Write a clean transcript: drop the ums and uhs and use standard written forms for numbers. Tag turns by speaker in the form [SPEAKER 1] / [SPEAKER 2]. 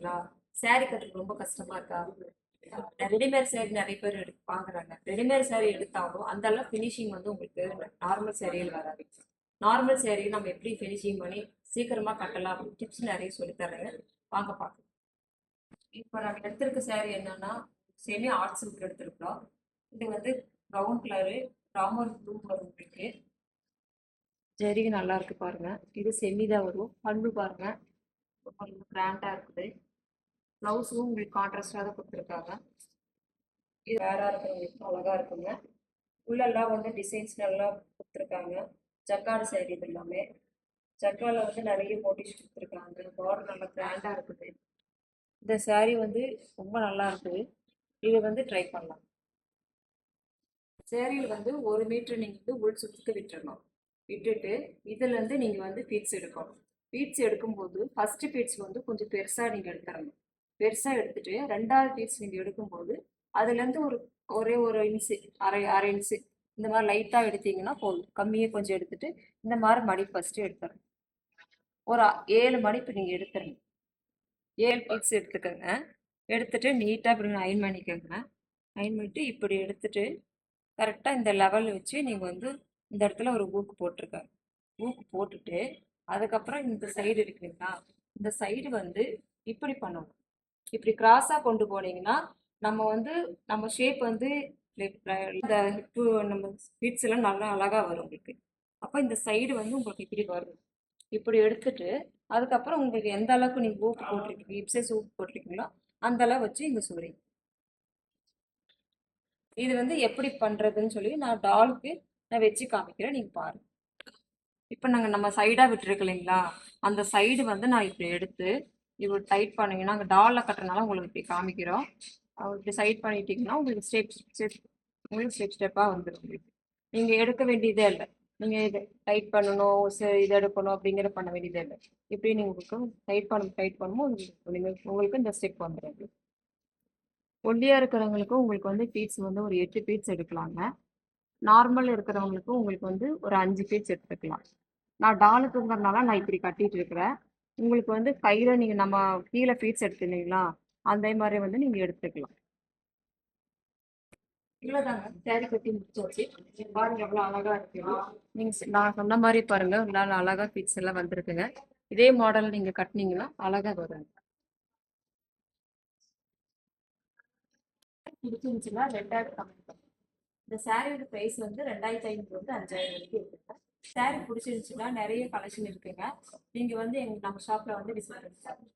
[SPEAKER 1] இருக்கீங்களா? saree கட்டுறது ரொம்ப கஷ்டமா இருக்கா? ரெடிமேட் saree நிறைய பேர் வாங்குறாங்க. ரெடிமேட் saree எடுத்தாலும் அந்த அளவு ஃபினிஷிங் வந்து உங்களுக்கு நார்மல் சேரீல வராது. நார்மல் saree நம்ம எப்படி ஃபினிஷிங் பண்ணி சீக்கிரமா கட்டலாம் அப்படின்னு டிப்ஸ் நிறைய சொல்லித் தர்றேன். வாங்க பார்க்கலாம். இப்போ நாங்கள் எடுத்திருக்க saree என்னன்னா செமி ஆர்ட் சில்க் எடுத்திருக்கிறோம். இது வந்து brown colour Ramar blue colour இருக்கு. ஜரிகை நல்லா இருக்கு பாருங்க. இது செமி தான் வரும். பல்லு பாருங்க கொஞ்சம் கிராண்டா இருக்குது. ப்ளவுஸும் உங்களுக்கு கான்ட்ராஸ்டாக தான் கொடுத்துருக்காங்க. இது வேற இருக்கிறவங்களுக்கு அழகா இருக்குங்க. உள்ளெல்லாம் வந்து டிசைன்ஸ் நல்லா கொடுத்துருக்காங்க. ஜக்கார்டு saree இது எல்லாமே. ஜக்கால வந்து நிறைய மோட்டிவ்ஸ் கொடுத்துருக்காங்க. பார்டர் நல்லா கிராண்டா இருக்குது. இந்த saree வந்து ரொம்ப நல்லா இருக்குது. இது வந்து ட்ரை பண்ணலாம். சேரீயில் வந்து 1 மீட்டர் நீங்கள் வந்து உள் சுற்றுக்கு விட்டுறணும். விட்டுட்டு இதுலேருந்து நீங்கள் வந்து பீட்ஸ் எடுக்கணும். பீட்ஸ் எடுக்கும்போது ஃபஸ்ட்டு பீட்ஸ் வந்து கொஞ்சம் பெருசாக நீங்கள் எடுத்துடணும். பெருசாக எடுத்துட்டு ரெண்டாவது பீட்ஸ் நீங்கள் எடுக்கும்போது அதுலேருந்து ஒரே ஒரு இன்ச்சு அரை அரை இன்ச்சு இந்த மாதிரி லைட்டாக எடுத்தீங்கன்னா போதும். கம்மியாக கொஞ்சம் எடுத்துட்டு இந்த மாதிரி மடிப்பு ஃபஸ்ட்டு எடுத்துடணும். ஒரு 7 மடிப்பு நீங்கள் எடுத்துடணும். 7 பீட்ஸ் எடுத்துக்கோங்க. எடுத்துட்டு நீட்டாக இப்படி அயன் பண்ணிக்கோங்க. அயன் பண்ணிட்டு இப்படி எடுத்துட்டு கரெக்டாக இந்த லெவல் வச்சு நீங்கள் வந்து இந்த இடத்துல ஒரு ஊக்கு போட்டிருக்காங்க. ஊக்கு போட்டுட்டு அதுக்கப்புறம் இந்த சைடு இருக்குங்களா, இந்த சைடு வந்து இப்படி பண்ணணும். இப்படி கிராஸாக கொண்டு போனீங்கன்னா நம்ம வந்து நம்ம ஷேப் வந்து இந்த நம்ம ஸ்பீட்ஸ் எல்லாம் நல்லா அழகாக வரும் உங்களுக்கு. அப்போ இந்த சைடு வந்து உங்களுக்கு இப்படி வரும். இப்படி எடுத்துட்டு அதுக்கப்புறம் உங்களுக்கு எந்த அளவுக்கு நீங்கள் ஊக்கு போட்டிருக்கீங்க, இப்சைஸ் ஊக்கு போட்டிருக்கீங்களோ அந்த அளவு வச்சு இங்கே சுடுறீங்க. இது வந்து எப்படி பண்றதுன்னு சொல்லி நான் டாலுக்கு நான் வச்சு காமிக்கிறேன், நீங்க பாருங்க. இப்போ நம்ம சைடா விட்டுருக்கு இல்லைங்களா, அந்த சைடு வந்து நான் இப்படி எடுத்து இப்படி டைட் பண்ணீங்கன்னா அங்கே டாலில் கட்டுறதுனால உங்களுக்கு இப்படி காமிக்கிறோம். இப்படி சைட் பண்ணிட்டீங்கன்னா உங்களுக்கு ஸ்டெப் ஸ்டெப்பாக வந்துடும். உங்களுக்கு நீங்கள் எடுக்க வேண்டியதே இல்லை. நீங்கள் இது டைட் பண்ணணும் இது எடுக்கணும் அப்படிங்கிற பண்ண வேண்டியதே இல்லை. இப்படி நீங்கள் உங்களுக்கு டைட் பண்ணும்போது உங்களுக்கு இந்த ஸ்டெப் வந்துடும். ஒல்லியா இருக்கிறவங்களுக்கும் உங்களுக்கு வந்து பீட்ஸ் வந்து ஒரு 8 பீட்ஸ் எடுக்கலாங்க. நார்மல் இருக்கிறவங்களுக்கும் உங்களுக்கு வந்து ஒரு 5 பீட்ஸ் எடுத்துக்கலாம். நான் டாலுக்குங்கிறதுனால நான் இப்படி கட்டிட்டு இருக்கிறேன். உங்களுக்கு வந்து கையில நீங்க நம்ம கீழே பீட்ஸ் எடுத்துருந்தீங்களா அதே மாதிரி வந்து நீங்க எடுத்துக்கலாம். இவ்வளோதாங்க, சேரீ கட்டி முடிச்சாச்சு. பாருங்க எவ்வளோ அழகா இருக்கு. நீங்க நான் சொன்ன மாதிரி பாருங்க நல்லா அழகா பீட்ஸ் எல்லாம் வந்திருக்குங்க. இதே மாடல் நீங்க கட்டினீங்கன்னா அழகா வரும். பிடிச்சிருந்துச்சுன்னா 2000 கமெண்ட் பண்ணுங்க. இந்த சாரியோட ப்ரைஸ் வந்து 2500 5000 வரைக்கும் இருக்குங்க. சாரி பிடிச்சிருந்துச்சுன்னா நிறைய கலெக்ஷன் இருக்குங்க. நீங்க வந்து நம்ம ஷாப்ல வந்து விசிட் பண்ணி